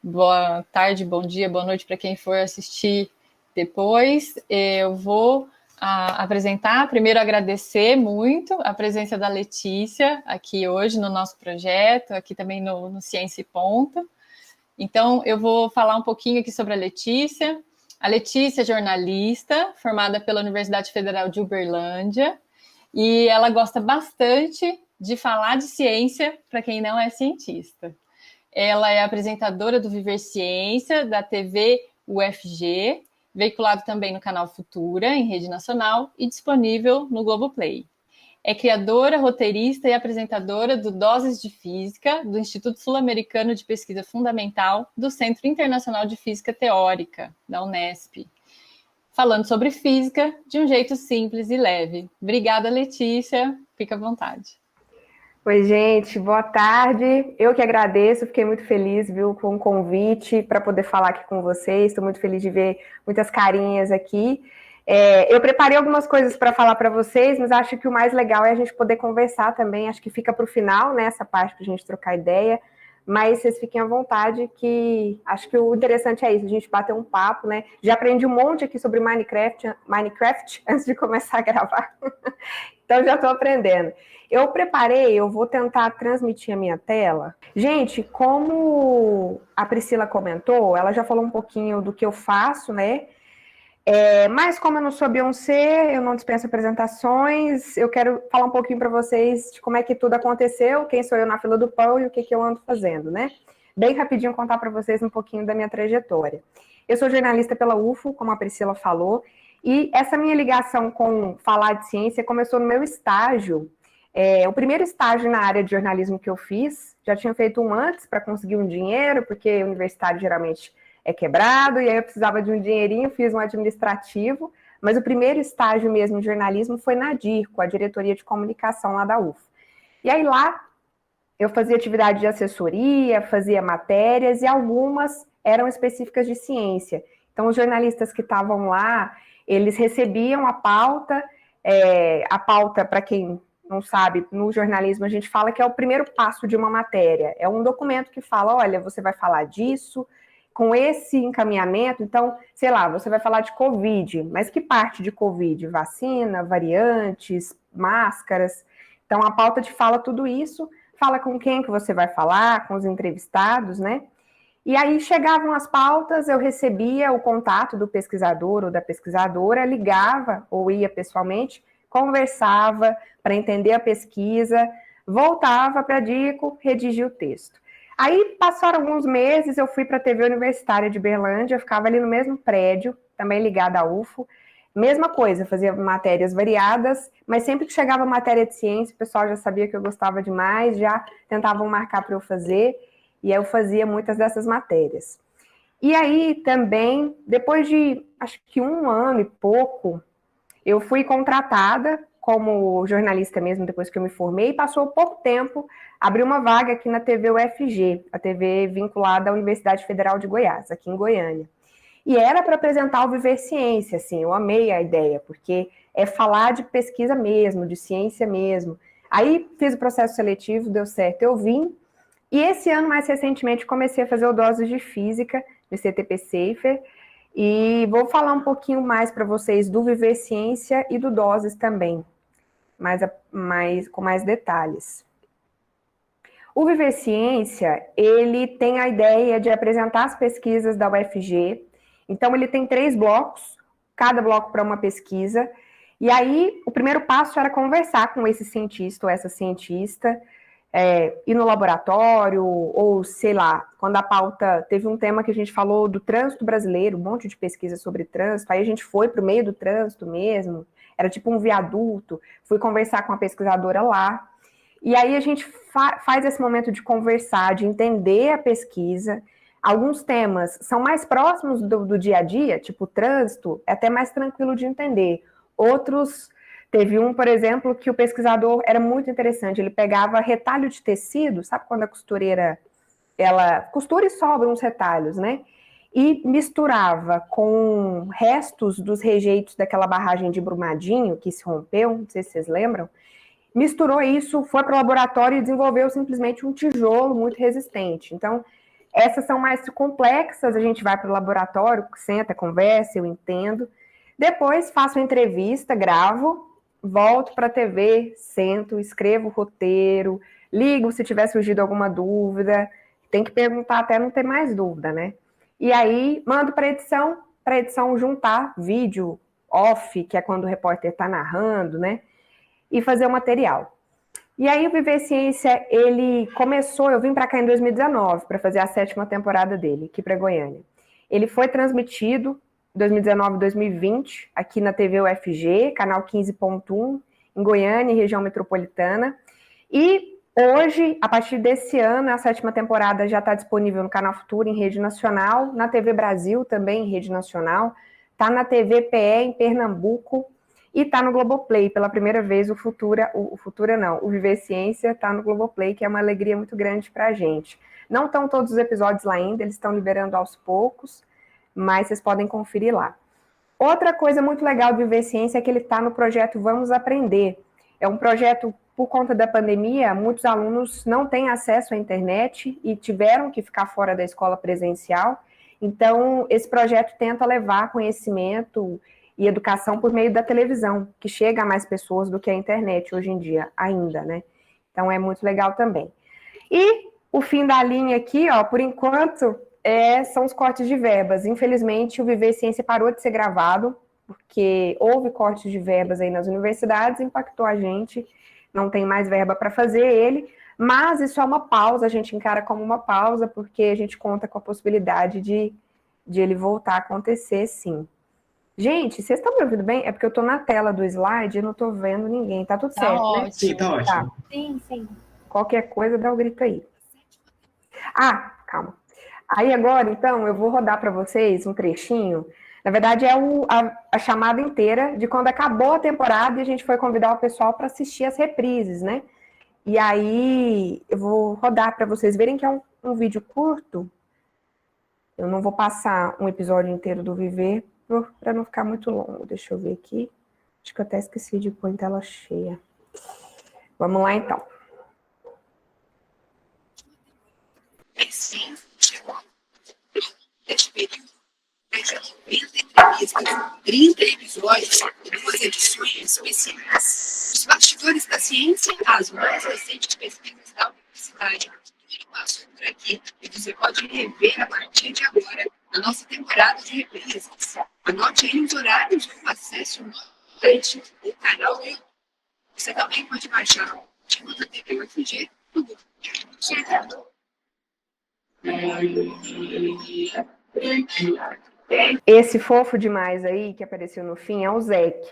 Boa tarde, bom dia, boa noite para quem for assistir depois. Eu vou apresentar, primeiro agradecer muito a presença da Letícia aqui hoje no nosso projeto, aqui também no Ciência e Ponto. Então, eu vou falar um pouquinho aqui sobre a Letícia. A Letícia é jornalista, formada pela Universidade Federal de Uberlândia, e ela gosta bastante de falar de ciência para quem não é cientista. Ela é apresentadora do Viver Ciência, da TV UFG, veiculado também no canal Futura, em rede nacional, e disponível no Globoplay. É criadora, roteirista e apresentadora do Doses de Física, do Instituto Sul-Americano de Pesquisa Fundamental, do Centro Internacional de Física Teórica, da Unesp. Falando sobre física de um jeito simples e leve. Obrigada, Letícia. Fica à vontade. Oi, gente, boa tarde. Eu que agradeço, fiquei muito feliz, viu, com o convite para poder falar aqui com vocês. Estou muito feliz de ver muitas carinhas aqui. Eu preparei algumas coisas para falar para vocês, mas acho que o mais legal é a gente poder conversar também. Acho que fica para o final, né, essa parte para a gente trocar ideia. Mas vocês fiquem à vontade, que acho que o interessante é isso, a gente bater um papo, né? Já aprendi um monte aqui sobre Minecraft antes de começar a gravar. Então já estou aprendendo. Eu vou tentar transmitir a minha tela. Gente, como a Priscila comentou, ela já falou um pouquinho do que eu faço, né? Mas como eu não sou Beyoncé, eu não dispenso apresentações, eu quero falar um pouquinho para vocês de como é que tudo aconteceu, quem sou eu na fila do pão e o que eu ando fazendo, né? Bem rapidinho contar para vocês um pouquinho da minha trajetória. Eu sou jornalista pela UFO, como a Priscila falou, e essa minha ligação com falar de ciência começou no meu estágio. O primeiro estágio na área de jornalismo que eu fiz, já tinha feito um antes para conseguir um dinheiro, porque universitário geralmente é quebrado, e aí eu precisava de um dinheirinho, fiz um administrativo, mas o primeiro estágio mesmo de jornalismo foi na DIRCO, a diretoria de comunicação lá da UFO. E aí lá eu fazia atividade de assessoria, fazia matérias, e algumas eram específicas de ciência. Então os jornalistas que estavam lá, eles recebiam a pauta, para quem não sabe, no jornalismo a gente fala que é o primeiro passo de uma matéria, é um documento que fala, olha, você vai falar disso, com esse encaminhamento, então, sei lá, você vai falar de Covid, mas que parte de Covid? Vacina, variantes, máscaras. Então, a pauta te fala tudo isso, fala com quem que você vai falar, com os entrevistados, né? E aí chegavam as pautas, eu recebia o contato do pesquisador ou da pesquisadora, ligava ou ia pessoalmente, conversava para entender a pesquisa, voltava para a DICO, redigia o texto. Aí passaram alguns meses, eu fui para a TV Universitária de Berlândia, eu ficava ali no mesmo prédio, também ligada à UFO, mesma coisa, fazia matérias variadas, mas sempre que chegava matéria de ciência, o pessoal já sabia que eu gostava demais, já tentavam marcar para eu fazer, e eu fazia muitas dessas matérias. E aí também, depois de acho que 1 ano e pouco, eu fui contratada como jornalista mesmo, depois que eu me formei, e passou pouco tempo, abriu uma vaga aqui na TV UFG, a TV vinculada à Universidade Federal de Goiás, aqui em Goiânia. E era para apresentar o Viver Ciência, assim, eu amei a ideia, porque é falar de pesquisa mesmo, de ciência mesmo. Aí fiz o processo seletivo, deu certo, eu vim, e esse ano, mais recentemente, comecei a fazer o Doses de Física, no CTP Safer, e vou falar um pouquinho mais para vocês do Viver Ciência e do Doses também, com mais detalhes. O Viver Ciência, ele tem a ideia de apresentar as pesquisas da UFG, então ele tem 3 blocos, cada bloco para uma pesquisa, e aí o primeiro passo era conversar com esse cientista ou essa cientista, ir no laboratório, ou sei lá, quando a pauta, teve um tema que a gente falou do trânsito brasileiro, um monte de pesquisa sobre trânsito, aí a gente foi para o meio do trânsito mesmo, era tipo um viaduto, fui conversar com a pesquisadora lá, e aí a gente faz esse momento de conversar, de entender a pesquisa. Alguns temas são mais próximos do dia a dia, tipo trânsito, é até mais tranquilo de entender. Outros, teve um, por exemplo, que o pesquisador era muito interessante, ele pegava retalho de tecido, sabe quando a costureira, ela costura e sobra uns retalhos, né? E misturava com restos dos rejeitos daquela barragem de Brumadinho, que se rompeu, não sei se vocês lembram, misturou isso, foi para o laboratório e desenvolveu simplesmente um tijolo muito resistente. Então, Essas são mais complexas, a gente vai para o laboratório, senta, conversa, eu entendo. Depois faço a entrevista, gravo, volto para a TV, sento, escrevo o roteiro, ligo se tiver surgido alguma dúvida, tem que perguntar até não ter mais dúvida, né? E aí mando para a edição juntar vídeo off, que é quando o repórter está narrando, né? E fazer o material. E aí o Viver Ciência, ele começou, eu vim para cá em 2019 para fazer a 7ª temporada dele, aqui para Goiânia. Ele foi transmitido 2019 e 2020 aqui na TV UFG, canal 15.1, em Goiânia, região metropolitana. E hoje, a partir desse ano, a 7ª temporada já está disponível no Canal Futura, em rede nacional, na TV Brasil também, em rede nacional, está na TV PE em Pernambuco, e está no Globoplay, pela primeira vez, o Viver Ciência está no Globoplay, que é uma alegria muito grande para a gente. Não estão todos os episódios lá ainda, eles estão liberando aos poucos, mas vocês podem conferir lá. Outra coisa muito legal do Viver Ciência é que ele está no projeto Vamos Aprender. É um projeto, por conta da pandemia, muitos alunos não têm acesso à internet e tiveram que ficar fora da escola presencial. Então, esse projeto tenta levar conhecimento e educação por meio da televisão, que chega a mais pessoas do que a internet hoje em dia, ainda, né? Então é muito legal também. E o fim da linha aqui, ó, por enquanto, são os cortes de verbas. Infelizmente, o Viver Ciência parou de ser gravado, porque houve cortes de verbas aí nas universidades, impactou a gente, não tem mais verba para fazer ele, mas isso é uma pausa, a gente encara como uma pausa, porque a gente conta com a possibilidade de ele voltar a acontecer, sim. Gente, vocês estão me ouvindo bem? É porque eu tô na tela do slide e não tô vendo ninguém. Tá tudo certo, ótimo. né? Sim, tá ótimo. Tá. Sim. Qualquer coisa, dá o grito aí. Ah, calma. Aí agora, então, eu vou rodar para vocês um trechinho. Na verdade, é a chamada inteira de quando acabou a temporada e a gente foi convidar o pessoal para assistir as reprises, né? E aí, eu vou rodar para vocês verem que é um vídeo curto. Eu não vou passar um episódio inteiro do Viver, para não ficar muito longo. Deixa eu ver aqui. Acho que eu até esqueci de pôr em tela cheia. Vamos lá, então. Sim, chegou. Neste período, mais de 90 entrevistas, 30 episódios e 2 edições especiais. Os bastidores da ciência, as mais recentes pesquisas da universidade. Tudo passou por aqui e você pode rever a partir de agora na nossa temporada de reprises. Anote aí os horários, acesse o nosso site e canal do YouTube. Você também pode baixar o artigo da TV UFG no Google. Esse fofo demais aí que apareceu no fim é o Zeke.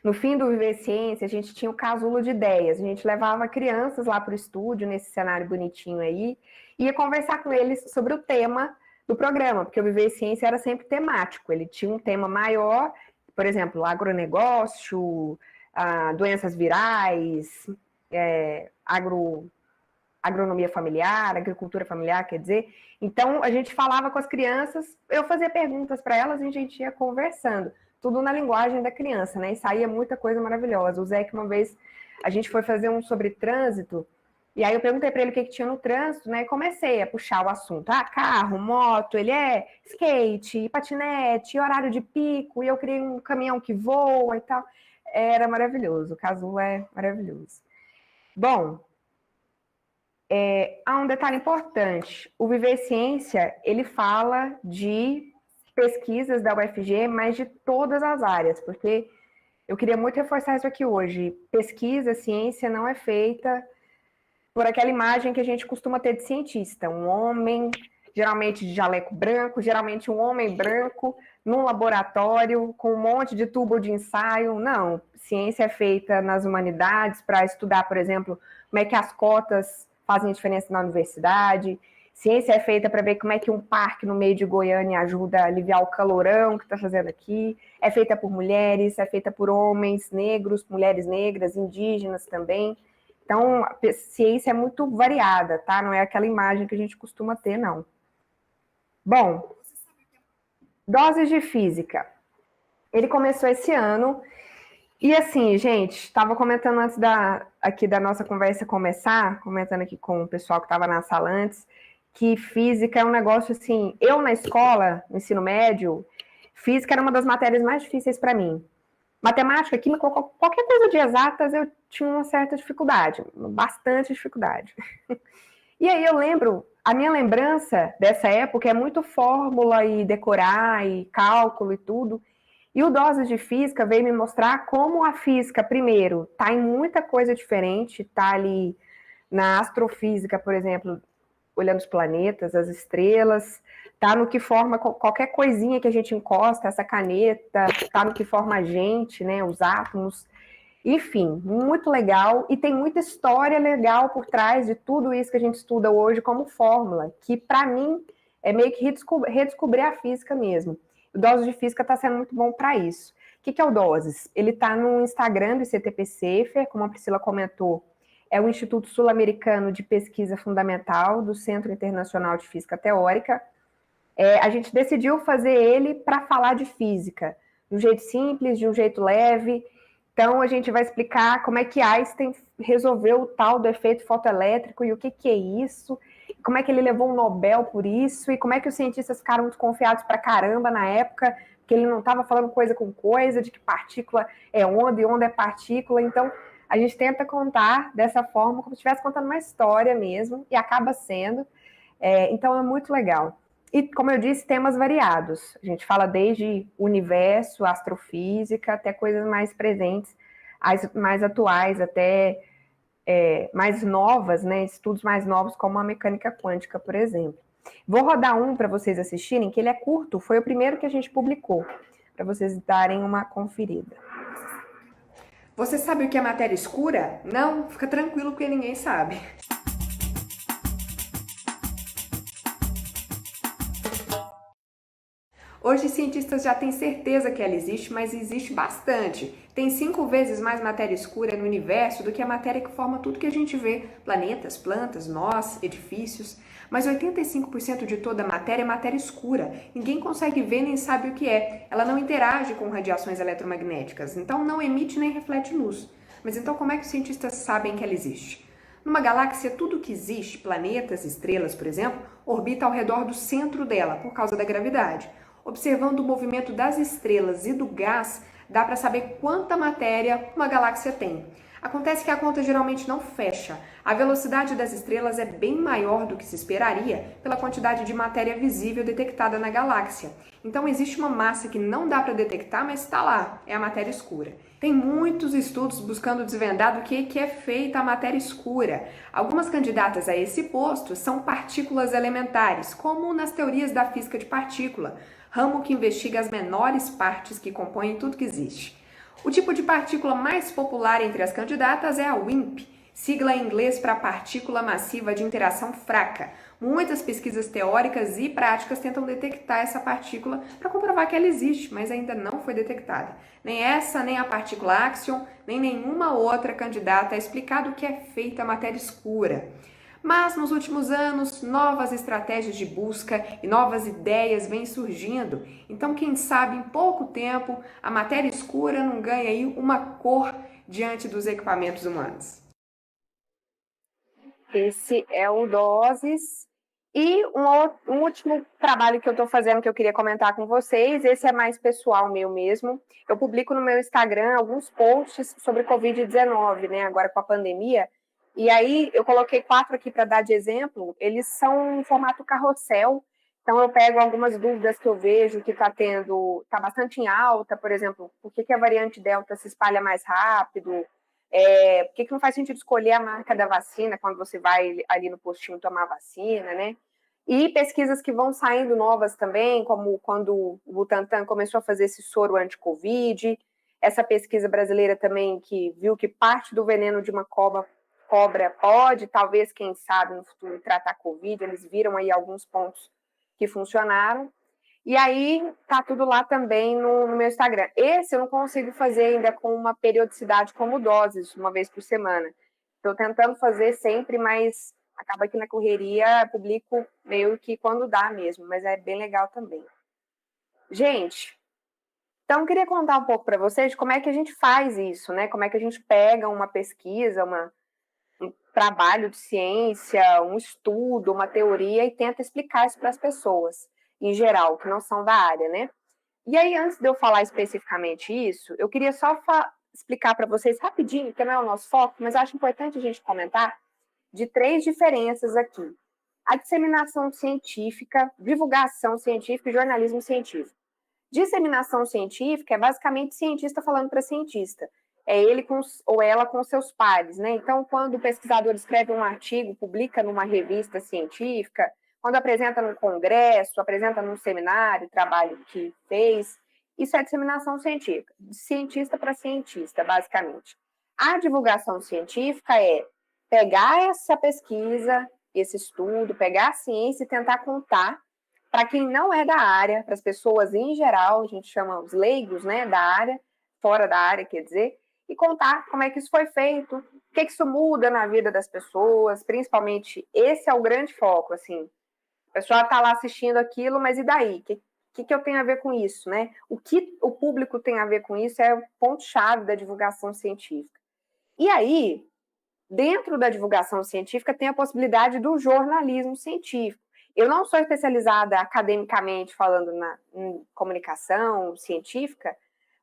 No fim do Viver Ciência, a gente tinha o casulo de ideias. A gente levava crianças lá para o estúdio, nesse cenário bonitinho aí, e ia conversar com eles sobre o tema do programa, porque o Viver Ciência era sempre temático. Ele tinha um tema maior, por exemplo, agronegócio, doenças virais, agronomia familiar, agricultura familiar, quer dizer. Então, a gente falava com as crianças, eu fazia perguntas para elas e a gente ia conversando. Tudo na linguagem da criança, né? E saía muita coisa maravilhosa. O Zé, que uma vez a gente foi fazer um sobre trânsito, e aí eu perguntei para ele o que tinha no trânsito, né? E comecei a puxar o assunto. Carro, moto, ele é skate, patinete, horário de pico, e eu criei um caminhão que voa e tal. Era maravilhoso, o casulo é maravilhoso. Bom, há um detalhe importante. O Viver Ciência, ele fala de pesquisas da UFG, mas de todas as áreas, porque eu queria muito reforçar isso aqui hoje. Pesquisa, ciência não é feita por aquela imagem que a gente costuma ter de cientista. Um homem, geralmente de jaleco branco, geralmente um homem branco, num laboratório, com um monte de tubo de ensaio. Não, ciência é feita nas humanidades para estudar, por exemplo, como é que as cotas fazem diferença na universidade. Ciência é feita para ver como é que um parque no meio de Goiânia ajuda a aliviar o calorão que está fazendo aqui. É feita por mulheres, é feita por homens negros, mulheres negras, indígenas também. Então, a ciência é muito variada, tá? Não é aquela imagem que a gente costuma ter, não. Bom, doses de física. Ele começou esse ano. E assim, gente, estava comentando antes aqui da nossa conversa começar, comentando aqui com o pessoal que estava na sala antes, que física é um negócio assim. Eu, na escola, no ensino médio, física era uma das matérias mais difíceis para mim. Matemática, química, qualquer coisa de exatas, eu tinha uma certa dificuldade, bastante dificuldade. E aí eu lembro, a minha lembrança dessa época é muito fórmula e decorar e cálculo e tudo. E o Doses de Física veio me mostrar como a física, primeiro, está em muita coisa diferente, está ali na astrofísica, por exemplo, olhando os planetas, as estrelas, tá no que forma qualquer coisinha que a gente encosta, essa caneta, tá no que forma a gente, né, os átomos. Enfim, muito legal e tem muita história legal por trás de tudo isso que a gente estuda hoje como fórmula, que para mim é meio que redescobrir a física mesmo. O Doses de Física está sendo muito bom para isso. O que é o Doses? Ele está no Instagram do ICTP Safer, como a Priscila comentou, é o Instituto Sul-Americano de Pesquisa Fundamental do Centro Internacional de Física Teórica. A gente decidiu fazer ele para falar de física, de um jeito simples, de um jeito leve. Então, a gente vai explicar como é que Einstein resolveu o tal do efeito fotoelétrico e o que é isso, como é que ele levou um Nobel por isso, e como é que os cientistas ficaram desconfiados pra caramba na época, que ele não estava falando coisa com coisa, de que partícula é onda e onda é partícula. Então, a gente tenta contar dessa forma, como se estivesse contando uma história mesmo, e acaba sendo. Então, é muito legal. E, como eu disse, temas variados. A gente fala desde universo, astrofísica, até coisas mais presentes, mais atuais, até mais novas, né? Estudos mais novos, como a mecânica quântica, por exemplo. Vou rodar um para vocês assistirem, que ele é curto, foi o primeiro que a gente publicou, para vocês darem uma conferida. Você sabe o que é matéria escura? Não? Fica tranquilo, porque ninguém sabe. Hoje, cientistas já têm certeza que ela existe, mas existe bastante. Tem 5 vezes mais matéria escura no universo do que a matéria que forma tudo que a gente vê: planetas, plantas, nós, edifícios. Mas 85% de toda a matéria é matéria escura. Ninguém consegue ver nem sabe o que é. Ela não interage com radiações eletromagnéticas, então não emite nem reflete luz. Mas então como é que os cientistas sabem que ela existe? Numa galáxia, tudo que existe, planetas, estrelas, por exemplo, orbita ao redor do centro dela, por causa da gravidade. Observando o movimento das estrelas e do gás, dá para saber quanta matéria uma galáxia tem. Acontece que a conta geralmente não fecha. A velocidade das estrelas é bem maior do que se esperaria pela quantidade de matéria visível detectada na galáxia. Então existe uma massa que não dá para detectar, mas está lá, é a matéria escura. Tem muitos estudos buscando desvendar do que é feita a matéria escura. Algumas candidatas a esse posto são partículas elementares, como nas teorias da física de partícula, ramo que investiga as menores partes que compõem tudo que existe. O tipo de partícula mais popular entre as candidatas é a WIMP, sigla em inglês para partícula massiva de interação fraca. Muitas pesquisas teóricas e práticas tentam detectar essa partícula para comprovar que ela existe, mas ainda não foi detectada. Nem essa, nem a partícula Axion, nem nenhuma outra candidata a explicar do que é feita a matéria escura. Mas nos últimos anos, novas estratégias de busca e novas ideias vêm surgindo. Então, quem sabe, em pouco tempo, a matéria escura não ganha aí uma cor diante dos equipamentos humanos. Esse é o Doses. E um último trabalho que eu estou fazendo que eu queria comentar com vocês, esse é mais pessoal meu mesmo. Eu publico no meu Instagram alguns posts sobre Covid-19, né, agora com a pandemia. E aí eu coloquei 4 aqui para dar de exemplo, eles são em formato carrossel, então eu pego algumas dúvidas que eu vejo que está bastante em alta, por exemplo, por que a variante Delta se espalha mais rápido, por que não faz sentido escolher a marca da vacina quando você vai ali no postinho tomar vacina, né? E pesquisas que vão saindo novas também, como quando o Butantan começou a fazer esse soro anti-Covid, essa pesquisa brasileira também que viu que parte do veneno de uma cobra pode, talvez, quem sabe, no futuro, tratar Covid. Eles viram aí alguns pontos que funcionaram. E aí, tá tudo lá também no meu Instagram. Esse eu não consigo fazer ainda com uma periodicidade como Doses, uma vez por semana. Estou tentando fazer sempre, mas acaba que na correria publico meio que quando dá mesmo, mas é bem legal também. Gente, então eu queria contar um pouco para vocês de como é que a gente faz isso, né? Como é que a gente pega uma pesquisa, trabalho de ciência, um estudo, uma teoria, e tenta explicar isso para as pessoas, em geral, que não são da área, né? E aí, antes de eu falar especificamente isso, eu queria só explicar para vocês rapidinho, que não é o nosso foco, mas eu acho importante a gente comentar de 3 diferenças aqui. A disseminação científica, divulgação científica e jornalismo científico. Disseminação científica é basicamente cientista falando para cientista. É ele ou ela com seus pares, né? Então, quando o pesquisador escreve um artigo, publica numa revista científica, quando apresenta num congresso, apresenta num seminário, trabalho que fez, isso é disseminação científica, de cientista para cientista, basicamente. A divulgação científica é pegar essa pesquisa, esse estudo, pegar a ciência e tentar contar para quem não é da área, para as pessoas em geral, a gente chama os leigos, né, da área, fora da área, quer dizer, e contar como é que isso foi feito, o que isso muda na vida das pessoas, principalmente, esse é o grande foco, assim, a pessoa está lá assistindo aquilo, mas e daí? O que eu tenho a ver com isso, né? O que o público tem a ver com isso é o ponto-chave da divulgação científica. E aí, dentro da divulgação científica, tem a possibilidade do jornalismo científico. Eu não sou especializada academicamente falando em comunicação científica,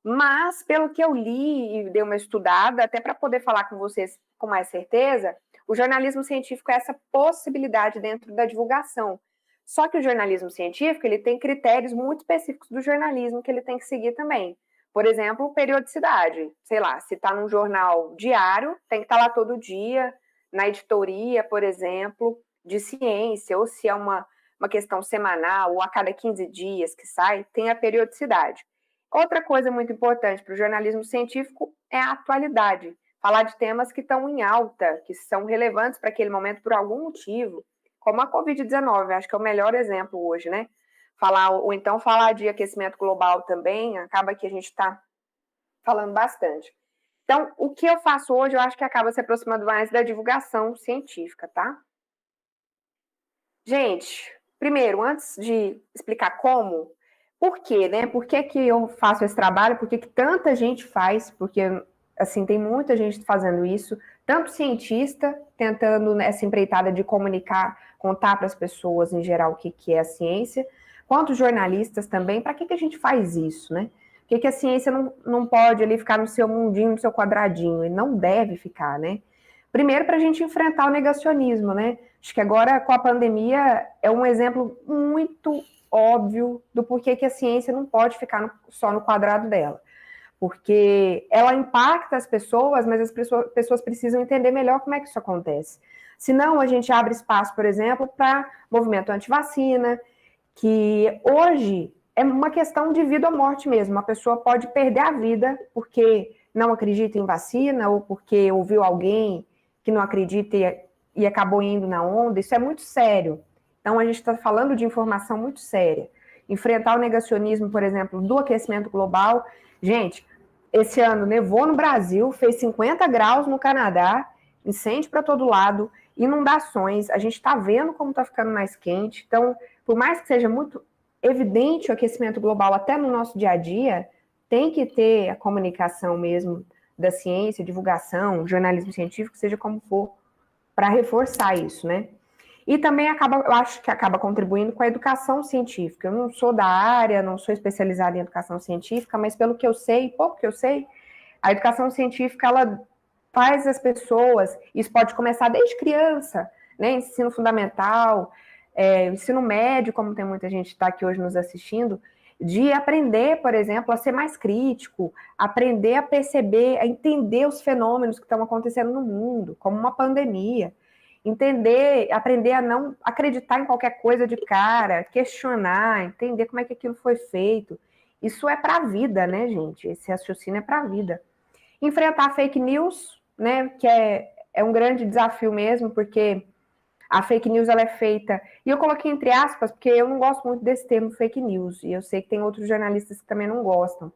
mas pelo que eu li e dei uma estudada, até para poder falar com vocês com mais certeza, o jornalismo científico é essa possibilidade dentro da divulgação. Só que o jornalismo científico ele tem critérios muito específicos do jornalismo que ele tem que seguir também. Por exemplo, periodicidade. Sei lá, se está num jornal diário, tem que estar lá todo dia, na editoria, por exemplo, de ciência, ou se é uma questão semanal, ou a cada 15 dias que sai, tem a periodicidade. Outra coisa muito importante para o jornalismo científico é a atualidade. Falar de temas que estão em alta, que são relevantes para aquele momento por algum motivo, como a Covid-19, acho que é o melhor exemplo hoje, né? Ou então falar de aquecimento global também, acaba que a gente está falando bastante. Então, o que eu faço hoje, eu acho que acaba se aproximando mais da divulgação científica, tá? Gente, primeiro, antes de explicar como, por quê, né? Por que eu faço esse trabalho? Por que tanta gente faz? Porque, assim, tem muita gente fazendo isso, tanto cientista, tentando nessa empreitada de comunicar, contar para as pessoas, em geral, o que é a ciência, quanto jornalistas também. Para que a gente faz isso, né? Por que a ciência não pode ali ficar no seu mundinho, no seu quadradinho? E não deve ficar, né? Primeiro, para a gente enfrentar o negacionismo, né? Acho que agora, com a pandemia, é um exemplo muito óbvio do porquê que a ciência não pode ficar só no quadrado dela. Porque ela impacta as pessoas, mas as pessoas precisam entender melhor como é que isso acontece. Senão, a gente abre espaço, por exemplo, para movimento anti-vacina, que hoje é uma questão de vida ou morte mesmo. Uma pessoa pode perder a vida porque não acredita em vacina ou porque ouviu alguém que não acredita e acabou indo na onda. Isso é muito sério. Então, a gente está falando de informação muito séria. Enfrentar o negacionismo, por exemplo, do aquecimento global. Gente, esse ano nevou no Brasil, fez 50 graus no Canadá, incêndio para todo lado, inundações. A gente está vendo como está ficando mais quente. Então, por mais que seja muito evidente o aquecimento global até no nosso dia a dia, tem que ter a comunicação mesmo da ciência, divulgação, jornalismo científico, seja como for, para reforçar isso, né? E também eu acho que acaba contribuindo com a educação científica. Eu não sou da área, não sou especializada em educação científica, mas pelo que eu sei, pouco que eu sei, a educação científica, ela faz as pessoas, isso pode começar desde criança, né? Ensino fundamental, ensino médio, como tem muita gente que está aqui hoje nos assistindo, de aprender, por exemplo, a ser mais crítico, aprender a perceber, a entender os fenômenos que estão acontecendo no mundo, como uma pandemia, aprender a não acreditar em qualquer coisa de cara, questionar, entender como é que aquilo foi feito. Isso é para a vida, né, gente? Esse raciocínio é para a vida. Enfrentar fake news, né, que é um grande desafio mesmo, porque a fake news ela é feita, e eu coloquei entre aspas, porque eu não gosto muito desse termo fake news, e eu sei que tem outros jornalistas que também não gostam,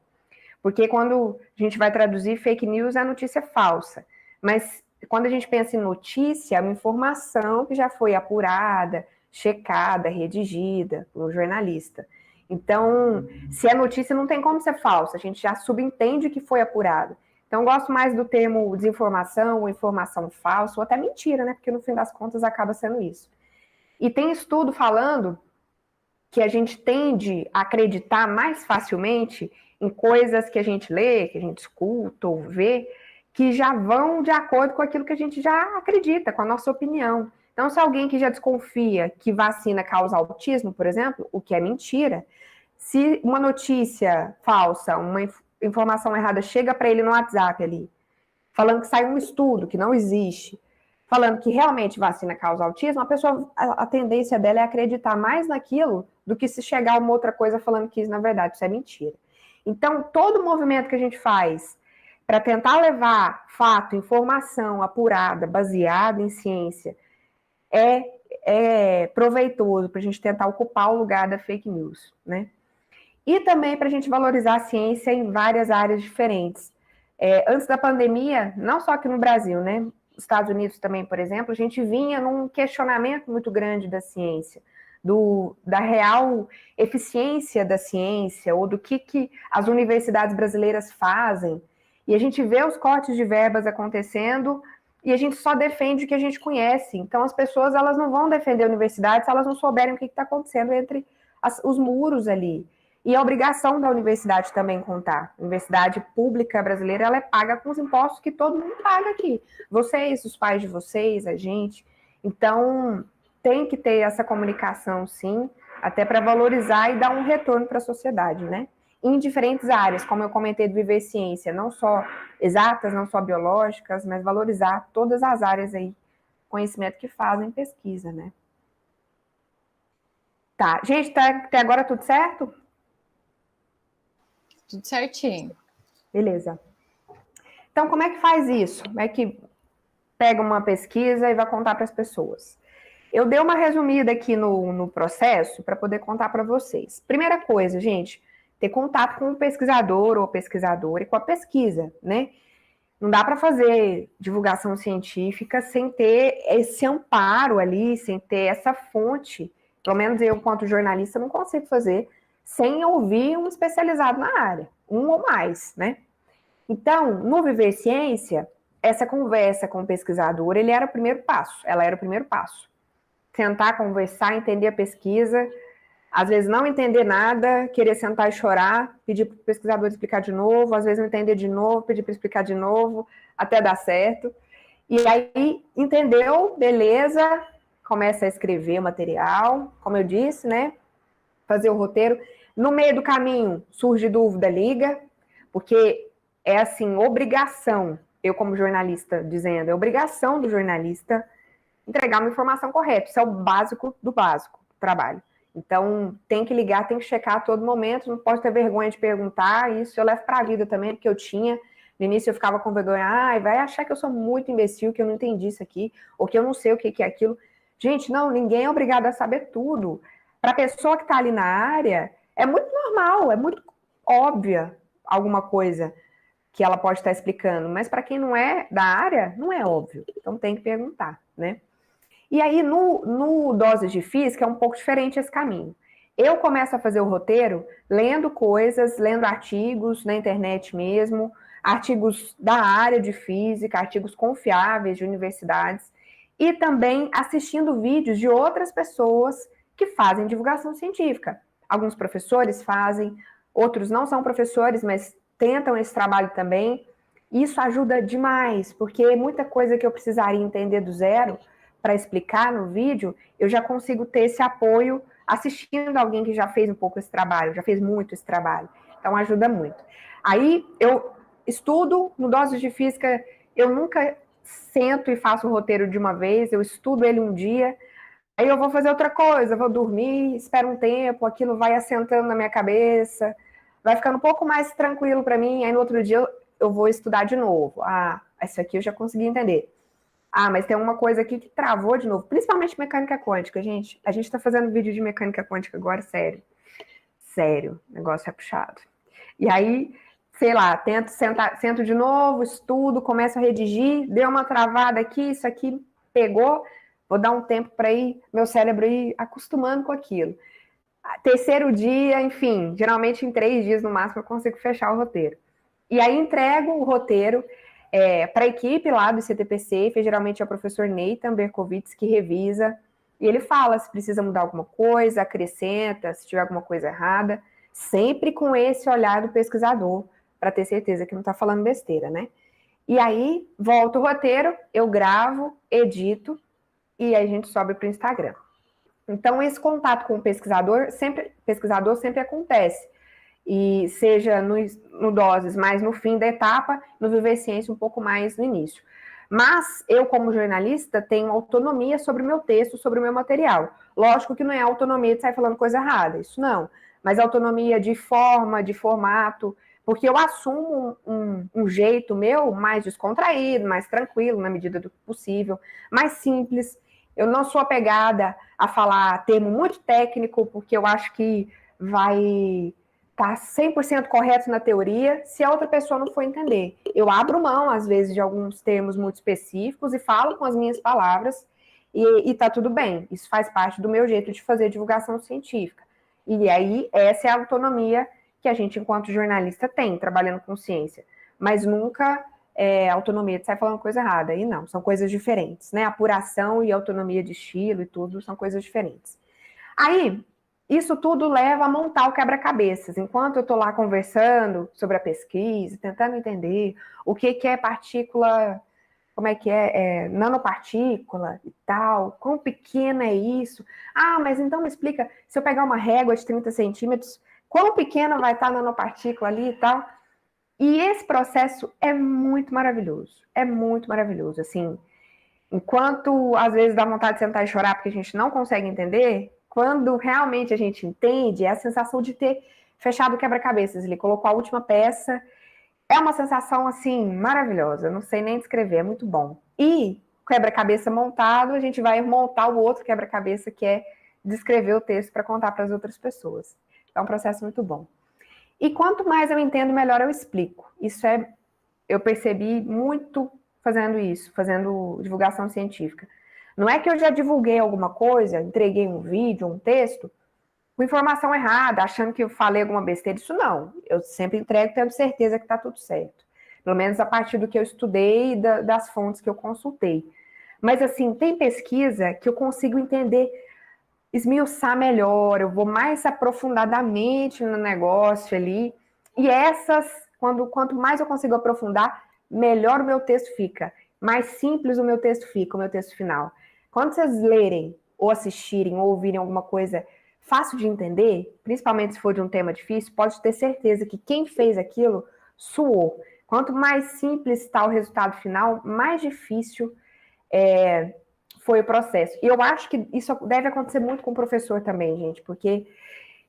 porque quando a gente vai traduzir fake news é notícia falsa, mas quando a gente pensa em notícia, é uma informação que já foi apurada, checada, redigida por um jornalista. Então, se é notícia, não tem como ser falsa, a gente já subentende que foi apurado. Então, eu gosto mais do termo desinformação, ou informação falsa, ou até mentira, né? Porque no fim das contas acaba sendo isso. E tem estudo falando que a gente tende a acreditar mais facilmente em coisas que a gente lê, que a gente escuta ou vê, que já vão de acordo com aquilo que a gente já acredita, com a nossa opinião. Então, se alguém que já desconfia que vacina causa autismo, por exemplo, o que é mentira, se uma notícia falsa, uma informação errada chega para ele no WhatsApp ali, falando que saiu um estudo que não existe, falando que realmente vacina causa autismo, a tendência dela é acreditar mais naquilo do que se chegar uma outra coisa falando que isso, na verdade, isso é mentira. Então, todo movimento que a gente faz para tentar levar fato, informação apurada, baseada em ciência, é proveitoso para a gente tentar ocupar o lugar da fake news, né? E também para a gente valorizar a ciência em várias áreas diferentes. Antes da pandemia, não só aqui no Brasil, né? Nos Estados Unidos também, por exemplo, a gente vinha num questionamento muito grande da ciência, da real eficiência da ciência, ou do que as universidades brasileiras fazem. E a gente vê os cortes de verbas acontecendo e a gente só defende o que a gente conhece. Então, as pessoas elas não vão defender a universidade se elas não souberem o que está acontecendo entre os muros ali. E a obrigação da universidade também contar. A universidade pública brasileira, ela é paga com os impostos que todo mundo paga aqui. Vocês, os pais de vocês, a gente. Então, tem que ter essa comunicação, sim, até para valorizar e dar um retorno para a sociedade, né? Em diferentes áreas, como eu comentei, de viver ciência, não só exatas, não só biológicas, mas valorizar todas as áreas aí, conhecimento que fazem pesquisa, né? Tá, gente, tá até agora tudo certo? Tudo certinho. Beleza. Então, como é que faz isso? Como é que pega uma pesquisa e vai contar para as pessoas? Eu dei uma resumida aqui no processo para poder contar para vocês. Primeira coisa, gente, ter contato com o pesquisador ou pesquisadora e com a pesquisa, né? Não dá para fazer divulgação científica sem ter esse amparo ali, sem ter essa fonte. Pelo menos eu, enquanto jornalista, não consigo fazer sem ouvir um especializado na área, um ou mais, né? Então, no Viver Ciência, essa conversa com o pesquisador, ela era o primeiro passo. Sentar, conversar, entender a pesquisa, às vezes não entender nada, querer sentar e chorar, pedir para o pesquisador explicar de novo, às vezes não entender de novo, pedir para explicar de novo, até dar certo. E aí, entendeu, beleza, começa a escrever o material, como eu disse, né? Fazer o roteiro. No meio do caminho, surge dúvida, liga, porque é assim, obrigação, eu como jornalista dizendo, é obrigação do jornalista entregar uma informação correta. Isso é o básico do trabalho. Então, tem que ligar, tem que checar a todo momento, não pode ter vergonha de perguntar, isso eu levo para a vida também, porque eu tinha, no início eu ficava com vergonha, vai achar que eu sou muito imbecil, que eu não entendi isso aqui, ou que eu não sei o que é aquilo. Gente, não, ninguém é obrigado a saber tudo. Para a pessoa que está ali na área, é muito normal, é muito óbvia alguma coisa que ela pode estar explicando, mas para quem não é da área, não é óbvio. Então tem que perguntar, né? E aí no Doses de Física é um pouco diferente esse caminho. Eu começo a fazer o roteiro lendo coisas, lendo artigos na internet mesmo, artigos da área de física, artigos confiáveis de universidades, e também assistindo vídeos de outras pessoas que fazem divulgação científica. Alguns professores fazem, outros não são professores, mas tentam esse trabalho também. Isso ajuda demais, porque muita coisa que eu precisaria entender do zero para explicar no vídeo, eu já consigo ter esse apoio assistindo alguém que já fez um pouco esse trabalho, já fez muito esse trabalho. Então ajuda muito. Aí eu estudo no Doses de Física, eu nunca sento e faço o roteiro de uma vez, eu estudo ele um dia, aí eu vou fazer outra coisa, vou dormir, espero um tempo, aquilo vai assentando na minha cabeça, vai ficando um pouco mais tranquilo para mim, aí no outro dia eu vou estudar de novo. Isso aqui eu já consegui entender. Mas tem uma coisa aqui que travou de novo, principalmente mecânica quântica, gente. A gente tá fazendo vídeo de mecânica quântica agora, sério. Sério, o negócio é puxado. E aí, sei lá, sento de novo, estudo, começo a redigir, deu uma travada aqui, isso aqui pegou, vou dar um tempo para meu cérebro ir acostumando com aquilo. Terceiro dia, enfim, geralmente em 3 dias no máximo eu consigo fechar o roteiro. E aí entrego o roteiro para a equipe lá do CTPC, que geralmente é o professor Nathan Berkowitz que revisa, e ele fala se precisa mudar alguma coisa, acrescenta, se tiver alguma coisa errada, sempre com esse olhar do pesquisador, para ter certeza que não está falando besteira, né? E aí, volta o roteiro, eu gravo, edito, e aí a gente sobe para o Instagram. Então, esse contato com o pesquisador sempre acontece. E seja no Doses mais no fim da etapa, no Viver Ciência um pouco mais no início. Mas eu, como jornalista, tenho autonomia sobre o meu texto, sobre o meu material. Lógico que não é autonomia de sair falando coisa errada, isso não. Mas autonomia de forma, de formato, porque eu assumo um jeito meu mais descontraído, mais tranquilo, na medida do possível, mais simples. Eu não sou apegada a falar termo muito técnico, porque eu acho que vai tá 100% correto na teoria, se a outra pessoa não for entender. Eu abro mão, às vezes, de alguns termos muito específicos e falo com as minhas palavras e tá tudo bem. Isso faz parte do meu jeito de fazer divulgação científica. E aí, essa é a autonomia que a gente, enquanto jornalista, tem, trabalhando com ciência. Mas nunca autonomia de sair falando coisa errada. E não, são coisas diferentes, né? Apuração e autonomia de estilo e tudo são coisas diferentes. Aí, isso tudo leva a montar o quebra-cabeças. Enquanto eu estou lá conversando sobre a pesquisa, tentando entender o que é partícula, como é que nanopartícula e tal, quão pequena é isso? Ah, mas então me explica, se eu pegar uma régua de 30 centímetros, quão pequena vai estar a nanopartícula ali e tal? E esse processo é muito maravilhoso, assim, enquanto às vezes dá vontade de sentar e chorar porque a gente não consegue entender, quando realmente a gente entende, é a sensação de ter fechado o quebra-cabeças. Ele colocou a última peça. É uma sensação, assim, maravilhosa. Não sei nem descrever, é muito bom. E, quebra-cabeça montado, a gente vai montar o outro quebra-cabeça, que é descrever o texto para contar para as outras pessoas. É um processo muito bom. E quanto mais eu entendo, melhor eu explico. Eu percebi muito fazendo isso, fazendo divulgação científica. Não é que eu já divulguei alguma coisa, entreguei um vídeo, um texto, com informação errada, achando que eu falei alguma besteira. Isso não. Eu sempre entrego tendo certeza que está tudo certo. Pelo menos a partir do que eu estudei e das fontes que eu consultei. Mas, assim, tem pesquisa que eu consigo entender, esmiuçar melhor, eu vou mais aprofundadamente no negócio ali. E essas, quanto mais eu consigo aprofundar, melhor o meu texto fica. Mais simples o meu texto fica, o meu texto final. Quando vocês lerem, ou assistirem, ou ouvirem alguma coisa fácil de entender, principalmente se for de um tema difícil, pode ter certeza que quem fez aquilo suou. Quanto mais simples está o resultado final, mais difícil foi o processo. E eu acho que isso deve acontecer muito com o professor também, gente, porque,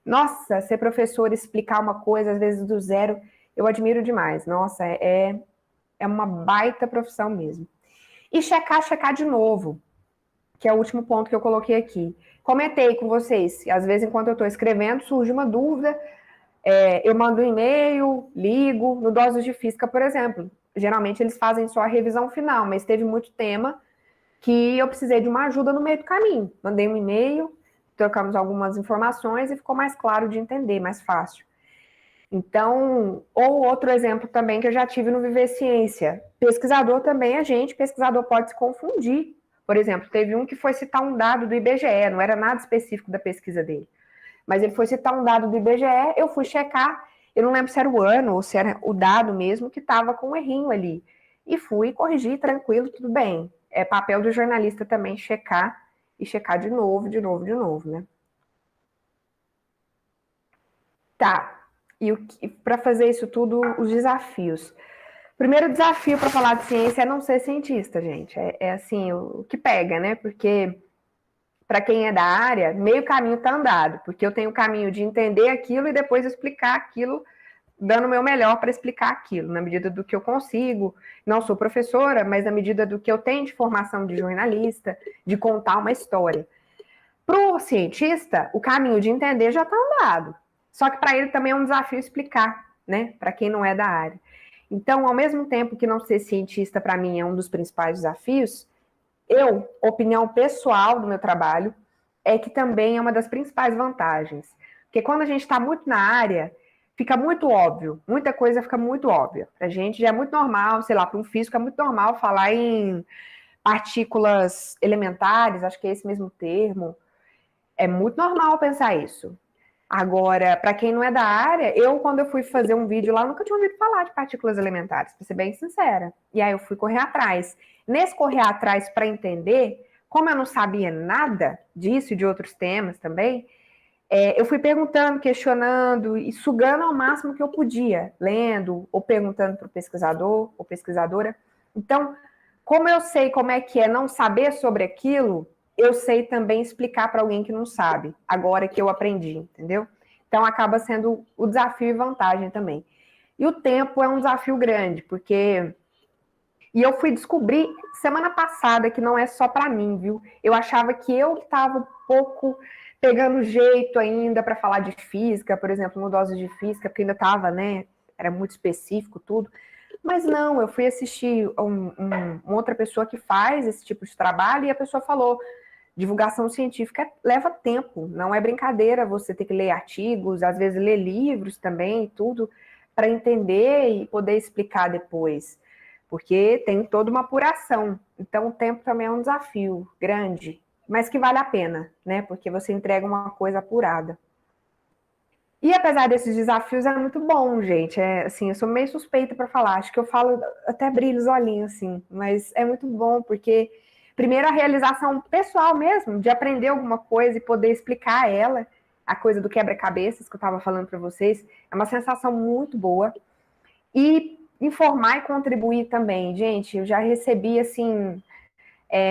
nossa, ser professor, explicar uma coisa, às vezes do zero, eu admiro demais. Nossa, é uma baita profissão mesmo. E checar de novo, que é o último ponto que eu coloquei aqui. Comentei com vocês, às vezes, enquanto eu estou escrevendo, surge uma dúvida, eu mando um e-mail, ligo, no Doses de Física, por exemplo. Geralmente eles fazem só a revisão final, mas teve muito tema que eu precisei de uma ajuda no meio do caminho. Mandei um e-mail, trocamos algumas informações e ficou mais claro de entender, mais fácil. Então, ou outro exemplo também que eu já tive no Viver Ciência. Pesquisador também, pesquisador pode se confundir. Por exemplo, teve um que foi citar um dado do IBGE, não era nada específico da pesquisa dele. Mas ele foi citar um dado do IBGE, eu fui checar, eu não lembro se era o ano ou se era o dado mesmo que estava com um errinho ali. E fui corrigir, tranquilo, tudo bem. É papel do jornalista também checar e checar de novo, né? Tá. E para fazer isso tudo, os desafios. Primeiro desafio para falar de ciência é não ser cientista, gente. É assim, o que pega, né? Porque para quem é da área, meio caminho está andado, porque eu tenho o caminho de entender aquilo e depois explicar aquilo, dando o meu melhor para explicar aquilo, na medida do que eu consigo. Não sou professora, mas na medida do que eu tenho de formação de jornalista, de contar uma história. Para o cientista, o caminho de entender já está andado. Só que para ele também é um desafio explicar, né? Para quem não é da área. Então, ao mesmo tempo que não ser cientista para mim é um dos principais desafios, opinião pessoal do meu trabalho, é que também é uma das principais vantagens. Porque quando a gente está muito na área, fica muito óbvio, muita coisa fica muito óbvia. Pra gente já é muito normal, sei lá, para um físico é muito normal falar em partículas elementares, acho que é esse mesmo termo. É muito normal pensar isso. Agora, para quem não é da área, quando eu fui fazer um vídeo lá, nunca tinha ouvido falar de partículas elementares, para ser bem sincera. E aí eu fui correr atrás. Nesse correr atrás para entender, como eu não sabia nada disso e de outros temas também, eu fui perguntando, questionando e sugando ao máximo que eu podia, lendo ou perguntando para o pesquisador ou pesquisadora. Então, como eu sei como é que é não saber sobre aquilo, eu sei também explicar para alguém que não sabe, agora que eu aprendi, entendeu? Então, acaba sendo o desafio e vantagem também. E o tempo é um desafio grande, porque... E eu fui descobrir semana passada que não é só para mim, viu? Eu achava que eu estava um pouco pegando jeito ainda para falar de física, por exemplo, no dose de física, porque ainda estava, né? Era muito específico tudo. Mas não, eu fui assistir uma outra pessoa que faz esse tipo de trabalho e a pessoa falou: divulgação científica leva tempo, não é brincadeira você ter que ler artigos, às vezes ler livros também, tudo, para entender e poder explicar depois. Porque tem toda uma apuração. Então, o tempo também é um desafio grande, mas que vale a pena, né? Porque você entrega uma coisa apurada. E apesar desses desafios, é muito bom, gente. Assim, eu sou meio suspeita para falar. Acho que eu falo até brilho os olhinhos, assim. Mas é muito bom, porque, primeiro, a realização pessoal mesmo, de aprender alguma coisa e poder explicar ela, a coisa do quebra-cabeças que eu estava falando para vocês, é uma sensação muito boa. E informar e contribuir também. Gente, eu já recebi, assim,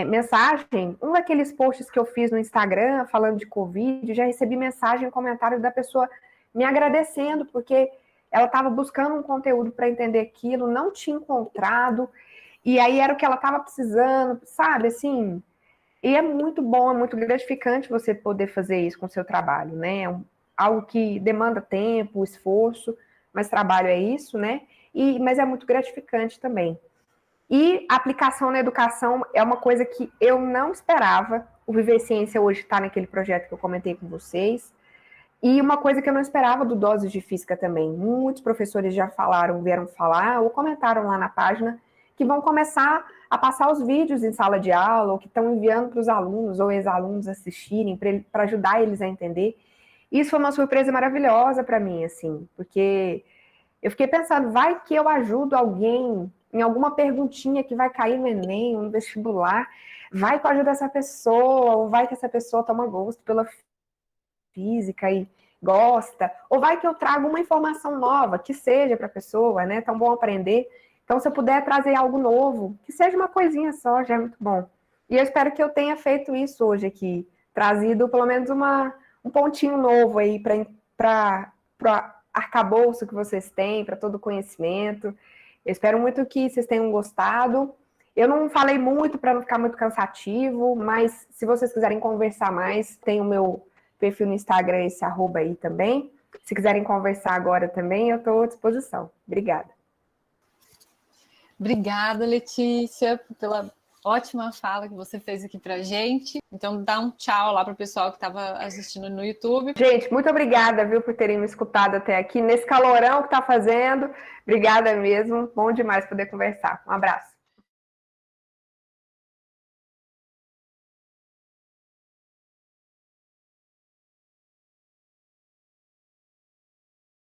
mensagem, um daqueles posts que eu fiz no Instagram, falando de Covid, já recebi mensagem, comentário da pessoa me agradecendo, porque ela estava buscando um conteúdo para entender aquilo, não tinha encontrado, e aí era o que ela estava precisando, sabe, assim, e é muito bom, é muito gratificante você poder fazer isso com o seu trabalho, né, algo que demanda tempo, esforço, mas trabalho é isso, né, mas é muito gratificante também. E a aplicação na educação é uma coisa que eu não esperava. O Viver Ciência hoje está naquele projeto que eu comentei com vocês. E uma coisa que eu não esperava do Doses de Física também. Muitos professores já falaram, vieram falar ou comentaram lá na página que vão começar a passar os vídeos em sala de aula ou que estão enviando para os alunos ou ex-alunos assistirem para ajudar eles a entender. Isso foi uma surpresa maravilhosa para mim, assim, porque eu fiquei pensando, vai que eu ajudo alguém em alguma perguntinha que vai cair no Enem, no vestibular, vai que eu ajudo essa pessoa, ou vai que essa pessoa toma gosto pela física e gosta, ou vai que eu trago uma informação nova, que seja para a pessoa, né? Tão bom aprender. Então, se eu puder trazer algo novo, que seja uma coisinha só, já é muito bom. E eu espero que eu tenha feito isso hoje aqui, trazido pelo menos um pontinho novo aí para arcabouço que vocês têm, para todo o conhecimento. Eu espero muito que vocês tenham gostado. Eu não falei muito para não ficar muito cansativo, mas se vocês quiserem conversar mais, tem o meu perfil no Instagram, esse @ aí também. Se quiserem conversar agora também, eu estou à disposição. Obrigada. Obrigada, Letícia, pela ótima fala que você fez aqui para a gente. Então, dá um tchau lá para o pessoal que estava assistindo no YouTube. Gente, muito obrigada, viu, por terem me escutado até aqui, nesse calorão que está fazendo. Obrigada mesmo. Bom demais poder conversar. Um abraço.